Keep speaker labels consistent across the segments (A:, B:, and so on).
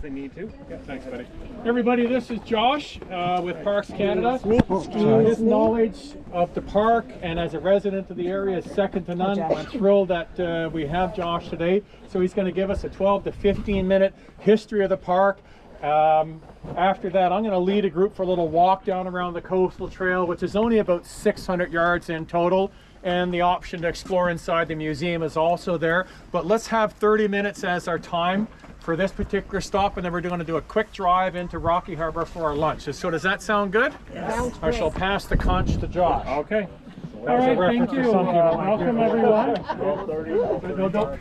A: as they need to. Yeah, thanks, buddy. Everybody, this is Josh with Parks Canada. His knowledge of the park and as a resident of the area is second to none. I'm thrilled that we have Josh today. So he's going to give us a 12 to 15 minute history of the park. After that, I'm going to lead a group for a little walk down around the coastal trail, which is only about 600 yards in total. And the option to explore inside the museum is also there. But let's have 30 minutes as our time for this particular stop, and then we're going to do a quick drive into Rocky Harbor for our lunch. So does that sound good?
B: Yes.
A: I shall pass the conch to Josh. Okay.
C: All right, thank you. Welcome, everyone.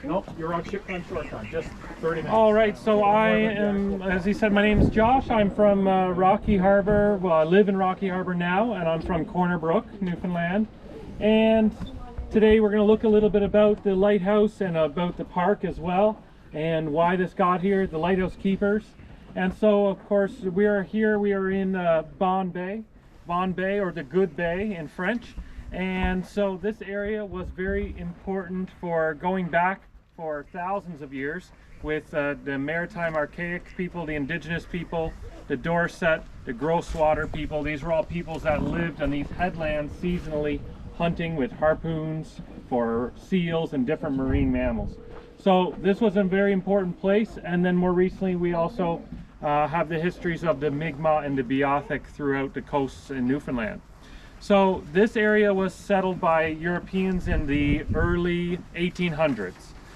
A: No, you're on ship time, short time, just 30 minutes.
C: All right, so I am, as he said, my name is Josh. I'm from Rocky Harbor. Well, I live in Rocky Harbor now, and I'm from Brook, Newfoundland. And today we're going to look a little bit about the lighthouse and about the park as well, and why this got here, the lighthouse keepers. And so, of course, we are here. We are in Bon Bay, or the Good Bay in French. And so this area was very important for going back for thousands of years with the maritime archaic people, the indigenous people, the Dorset, the Gros Morne people. These were all peoples that lived on these headlands seasonally, hunting with harpoons for seals and different marine mammals. So this was a very important place. And then more recently we also have the histories of the Mi'kmaq and the Beothuk throughout the coasts in Newfoundland. So this area was settled by Europeans in the early 1800s.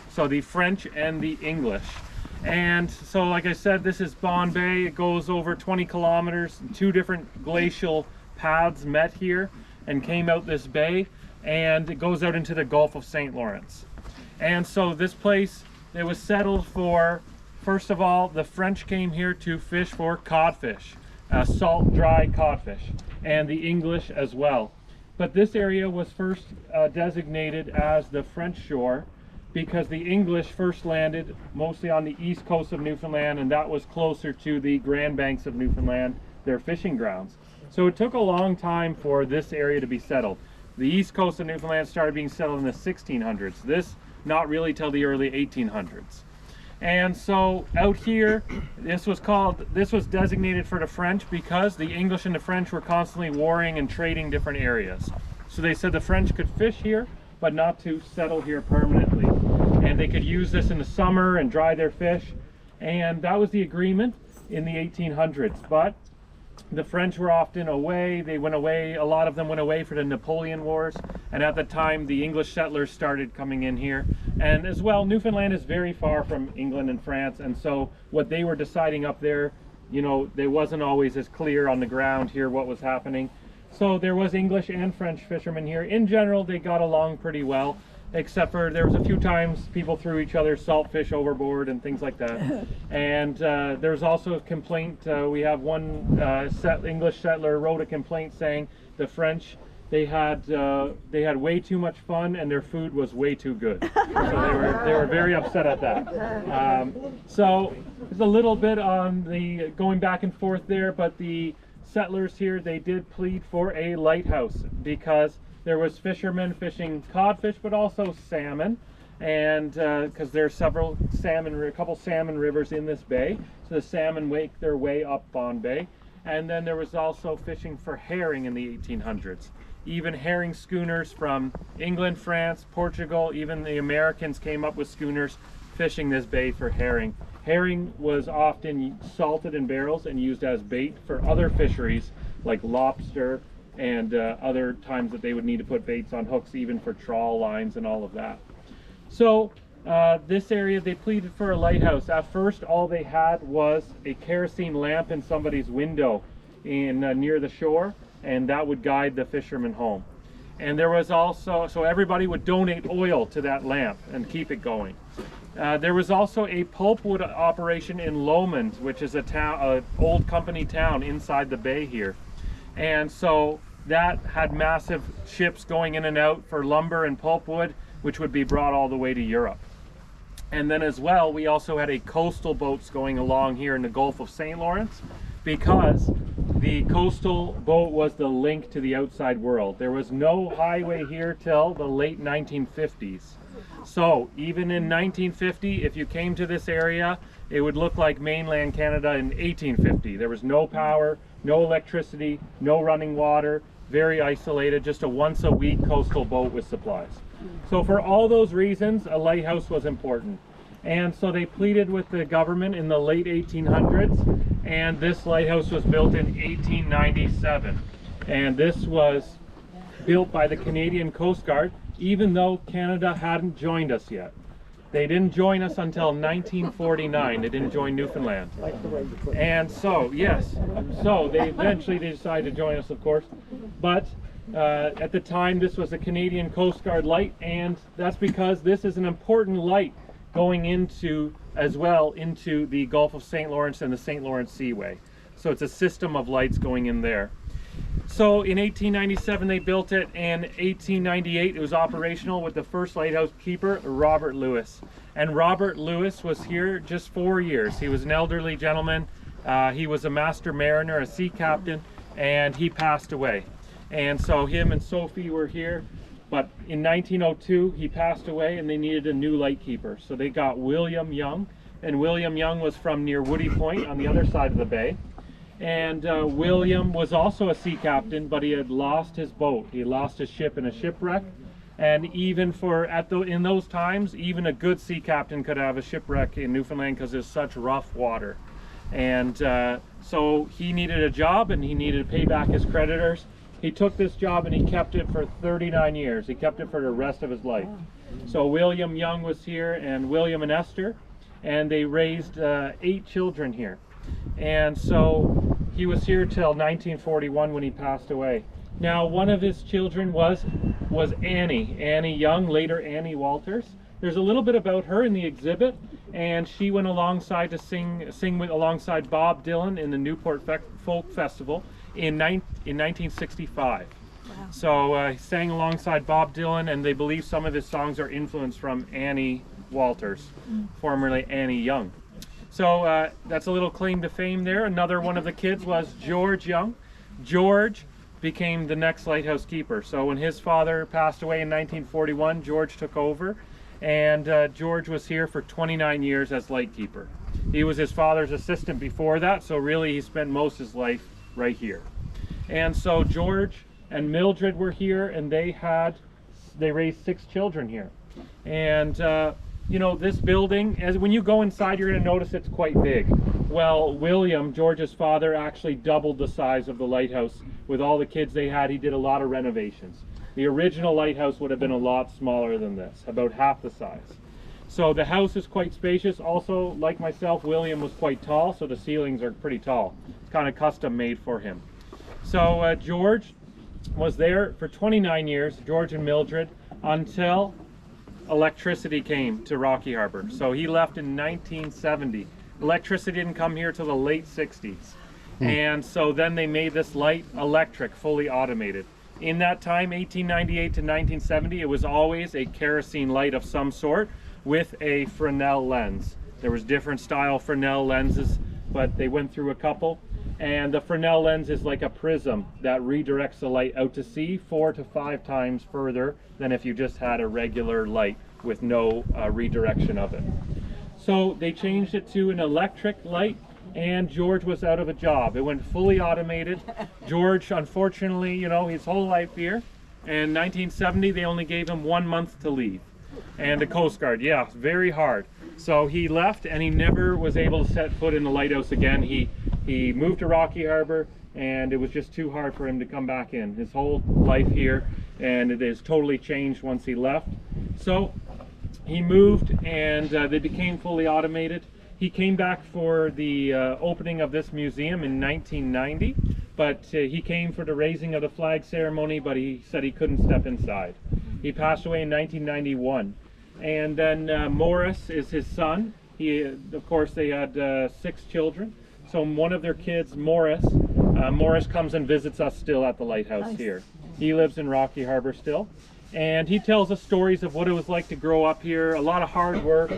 C: So the French and the English. And so like I said, this is Bon Bay. It goes over 20 kilometers. Two different glacial paths met here and came out this bay, and it goes out into the Gulf of St. Lawrence. And so this place, it was settled for, first of all, the French came here to fish for codfish. Salt, dry codfish, and the English as well. But this area was first designated as the French shore because the English first landed mostly on the east coast of Newfoundland, and that was closer to the Grand Banks of Newfoundland, their fishing grounds. So it took a long time for this area to be settled. The east coast of Newfoundland started being settled in the 1600s. This not really till the early 1800s. And so out here, this was designated for the French because the English and the French were constantly warring and trading different areas. So they said the French could fish here, but not to settle here permanently. And they could use this in the summer and dry their fish. And that was the agreement in the 1800s. But the French were often away. They went away, a lot of them went away for the Napoleon Wars. And at the time, the English settlers started coming in here. And as well, Newfoundland is very far from England and France. And so what they were deciding up there, you know, there wasn't always as clear on the ground here what was happening. So there was English and French fishermen here. In general, they got along pretty well, except for there was a few times people threw each other saltfish overboard and things like that. And there's also a complaint. We have one English settler wrote a complaint saying the French, they had way too much fun and their food was way too good. So they were very upset at that. So there's a little bit on the going back and forth there, but the settlers here, they did plead for a lighthouse because there was fishermen fishing codfish, but also salmon, and because there are a couple salmon rivers in this bay, so the salmon make their way up Bon Bay. And then there was also fishing for herring in the 1800s. Even herring schooners from England, France, Portugal, even the Americans came up with schooners fishing this bay for herring. Herring was often salted in barrels and used as bait for other fisheries like lobster, and other times that they would need to put baits on hooks, even for trawl lines and all of that. So this area, they pleaded for a lighthouse. At first, all they had was a kerosene lamp in somebody's window in near the shore, and that would guide the fishermen home. And there was also, so everybody would donate oil to that lamp and keep it going. There was also a pulpwood operation in Lomond, which is a old company town inside the bay here. And so that had massive ships going in and out for lumber and pulpwood, which would be brought all the way to Europe. And then as well, we also had a coastal boats going along here in the Gulf of St. Lawrence, because the coastal boat was the link to the outside world. There was no highway here till the late 1950s. So even in 1950, if you came to this area, it would look like mainland Canada in 1850. There was no power, no electricity, no running water, very isolated, just a once a week coastal boat with supplies. So for all those reasons, a lighthouse was important. And so they pleaded with the government in the late 1800s, and this lighthouse was built in 1897. And this was built by the Canadian Coast Guard, even though Canada hadn't joined us yet. They didn't join us until 1949. They didn't join Newfoundland. And so, yes, so they eventually decided to join us, of course. But at the time, this was a Canadian Coast Guard light, and that's because this is an important light going into, as well, into the Gulf of St. Lawrence and the St. Lawrence Seaway. So it's a system of lights going in there. So in 1897 they built it, and 1898 it was operational with the first lighthouse keeper, Robert Lewis. And Robert Lewis was here just 4 years. He was an elderly gentleman. He was a master mariner, a sea captain, and he passed away. And so him and Sophie were here, but in 1902 he passed away and they needed a new light keeper. So they got William Young, and William Young was from near Woody Point on the other side of the bay. And William was also a sea captain, but he had lost his boat. He lost his ship in a shipwreck. And even in those times, even a good sea captain could have a shipwreck in Newfoundland because there's such rough water. And so he needed a job, and he needed to pay back his creditors. He took this job and he kept it for 39 years. He kept it for the rest of his life. So William Young was here, and William and Esther, and they raised 8 children here. And so he was here till 1941 when he passed away. Now, one of his children was Annie Young, later Annie Walters. There's a little bit about her in the exhibit, and she went alongside to sing alongside Bob Dylan in the Newport Folk Festival in 1965. Wow. So he sang alongside Bob Dylan, and they believe some of his songs are influenced from Annie Walters, formerly Annie Young. So that's a little claim to fame there. Another one of the kids was George Young. George became the next lighthouse keeper. So when his father passed away in 1941, George took over, and George was here for 29 years as light keeper. He was his father's assistant before that, so really he spent most of his life right here. And so George and Mildred were here, and they raised 6 children here. And you know, this building, when you go inside, you're going to notice it's quite big. Well, William, George's father, actually doubled the size of the lighthouse. With all the kids they had, he did a lot of renovations. The original lighthouse would have been a lot smaller than this, about half the size. So the house is quite spacious. Also, like myself, William was quite tall, so the ceilings are pretty tall. It's kind of custom made for him. So George was there for 29 years, George and Mildred, until electricity came to Rocky Harbor. So he left in 1970. Electricity didn't come here till the late 60s. And so then they made this light electric, fully automated. In that time, 1898 to 1970, it was always a kerosene light of some sort with a Fresnel lens. There was different style Fresnel lenses, but they went through a couple. And the Fresnel lens is like a prism that redirects the light out to sea 4 to 5 times further than if you just had a regular light with no redirection of it. So they changed it to an electric light, and George was out of a job. It went fully automated. George, unfortunately, you know, his whole life here. In 1970, they only gave him 1 month to leave. And the Coast Guard, yeah, very hard. So he left, and he never was able to set foot in the lighthouse again. He moved to Rocky Harbor, and it was just too hard for him to come back in. His whole life here, and it has totally changed once he left. So he moved, and they became fully automated. He came back for the opening of this museum in 1990, but he came for the raising of the flag ceremony, but he said he couldn't step inside. He passed away in 1991. And then Morris is his son. Of course, they had 6 children. So one of their kids, Morris comes and visits us still at the lighthouse here. He lives in Rocky Harbor still. And he tells us stories of what it was like to grow up here, a lot of hard work.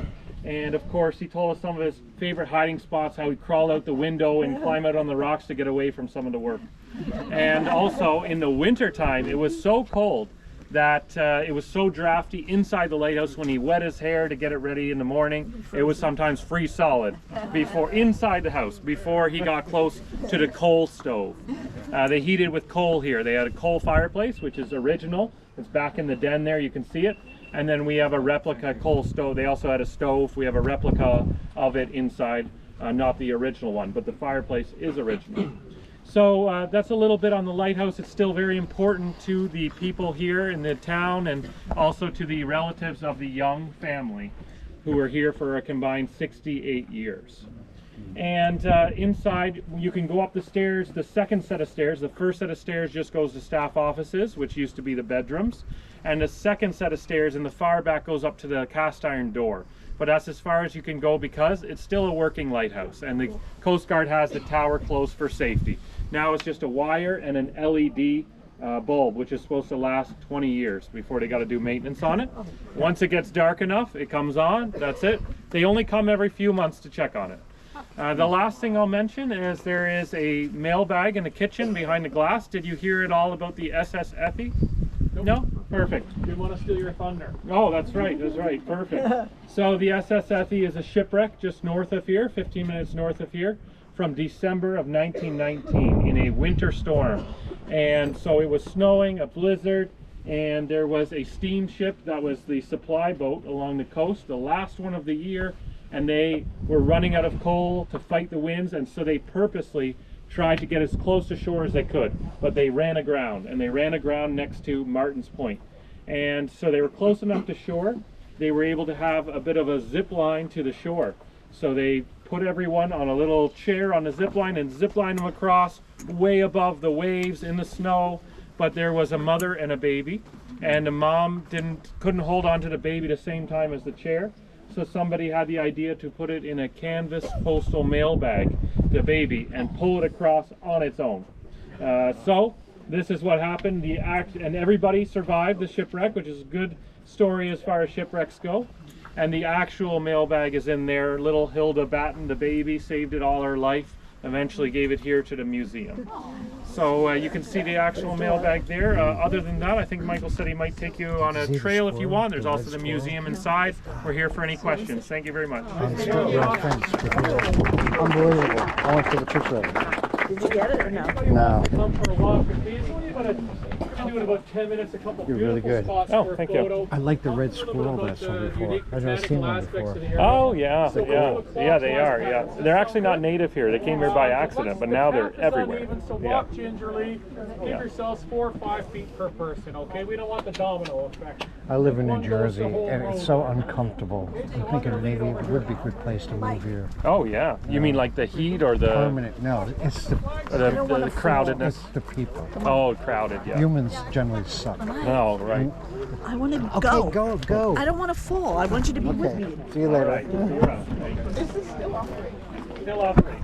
C: And of course, he told us some of his favorite hiding spots, how he'd crawl out the window and climb out on the rocks to get away from some of the work. And also, in the winter time, it was so cold that it was so drafty inside the lighthouse when he wet his hair to get it ready in the morning. It was sometimes freeze solid inside the house before he got close to the coal stove. They heated with coal here. They had a coal fireplace, which is original. It's back in the den there, you can see it. And then we have a replica coal stove. They also had a stove. We have a replica of it inside, not the original one, but the fireplace is original. So that's a little bit on the lighthouse. It's still very important to the people here in the town and also to the relatives of the Young family who were here for a combined 68 years. And inside, you can go up the stairs, the second set of stairs. The first set of stairs just goes to staff offices, which used to be the bedrooms. And the second set of stairs in the far back goes up to the cast iron door. But that's as far as you can go because it's still a working lighthouse. And the Coast Guard has the tower closed for safety. Now it's just a wire and an LED bulb, which is supposed to last 20 years before they got to do maintenance on it. Once it gets dark enough, it comes on. That's it. They only come every few months to check on it. The last thing I'll mention is there is a mailbag in the kitchen behind the glass. Did you hear at all about the SS Effie? Nope. No? Perfect.
A: Didn't want to steal your thunder.
C: Oh, that's right. That's right. Perfect. So the SS Effie is a shipwreck just north of here, 15 minutes north of here, from December of 1919 in a winter storm. And so it was snowing, a blizzard, and there was a steamship that was the supply boat along the coast, the last one of the year, and they were running out of coal to fight the winds, and so they purposely tried to get as close to shore as they could, but they ran aground, and they ran aground next to Martin's Point. And so they were close enough to shore, they were able to have a bit of a zip line to the shore. So they put everyone on a little chair on the zip line and zip line them across way above the waves in the snow. But there was a mother and a baby, and the mom couldn't hold on to the baby the same time as the chair. So somebody had the idea to put it in a canvas postal mail bag, the baby, and pull it across on its own. So this is what happened. And everybody survived the shipwreck, which is a good story as far as shipwrecks go. And the actual mailbag is in there. Little Hilda Batten, the baby, saved it all her life, eventually gave it here to the museum. So you can see the actual mailbag there. Other than that, I think Michael said he might take you on a trail if you want. There's also the museum inside. We're here for any questions. Thank you very much.
B: Unbelievable. I want to take a picture of it.
D: Did you get it or no?
B: No.
A: Come for a walk with me. It's only about you do it about 10 minutes, a couple
B: You're really
A: beautiful
B: good.
A: spots
C: Oh,
A: for a
C: thank you.
A: photo.
B: I like the red squirrel that I saw before. I've never seen one before.
C: Oh, yeah, yeah, they are, yeah. They're actually not native here. They came here by accident, but now they're everywhere.
A: So
C: Yeah.
A: walk gingerly. Give yourselves 4 or 5 feet per person, okay? We don't want the domino effect.
B: I live in New
A: One goes
B: Jersey,
A: the whole
B: and it's
A: road.
B: so uncomfortable. I'm thinking maybe it would be a good place to move here.
C: Oh, yeah. You mean like the heat or the
B: Permanent. No, it's the
C: crowdedness?
B: it's the people.
C: Oh, crowded, yeah.
B: Humans generally suck.
C: Oh, right.
D: I want to
B: Okay,
D: go.
B: go.
D: I don't want to fall. I want you to be with
B: Okay.
D: me.
B: See you
C: All
B: later.
C: right. You're up. Still operating.